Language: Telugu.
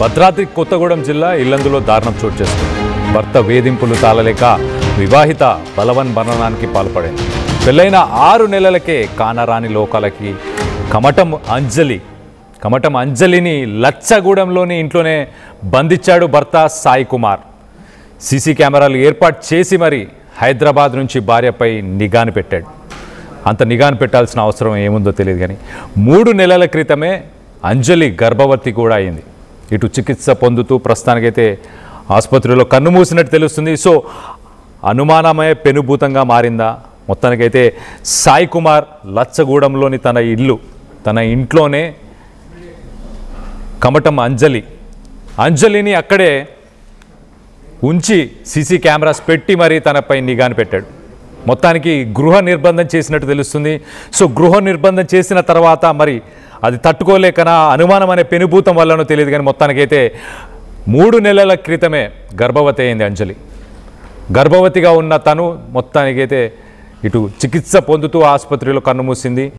భద్రాద్రి కొత్తగూడెం జిల్లా ఇల్లందులో దారుణం చోటు చేసుకుంది. భర్త వేధింపులు తాళలేక వివాహిత బలవన్మరణానికి పాల్పడింది. పెళ్ళైన 6 నెలలకే కానరాని లోకాలకి కమటం అంజలిని లచ్చగూడెంలోని ఇంట్లోనే బంధించాడు భర్త సాయి కుమార్. సీసీ కెమెరాలు ఏర్పాటు చేసి మరి హైదరాబాద్ నుంచి భార్యపై నిఘాను పెట్టాడు. అంత నిఘాను పెట్టాల్సిన అవసరం ఏముందో తెలియదు కానీ 3 నెలల క్రితమే అంజలి గర్భవతి కూడా అయింది. ఇటు చికిత్స పొందుతూ ప్రస్తుతానికైతే ఆసుపత్రిలో కన్నుమూసినట్టు తెలుస్తుంది. సో అనుమానమే పెనుభూతంగా మారిందా? మొత్తానికైతే సాయి కుమార్ లచ్చగూడెంలోని తన ఇంట్లోనే కమటం అంజలిని అక్కడే ఉంచి సీసీ కెమెరాస్ పెట్టి మరి తనపై నిఘాను పెట్టాడు. మొత్తానికి గృహ నిర్బంధం చేసినట్టు తెలుస్తుంది. సో గృహ నిర్బంధం చేసిన తర్వాత మరి అది తట్టుకోలేకనా అనుమానం అనే పెనుభూతం వల్లనో తెలియదు కానీ మొత్తానికైతే 3 నెలల క్రితమే గర్భవతి అయింది అంజలి. గర్భవతిగా ఉన్న తను మొత్తానికైతే ఇటు చికిత్స పొందుతూ ఆసుపత్రిలో కన్నుమూసింది.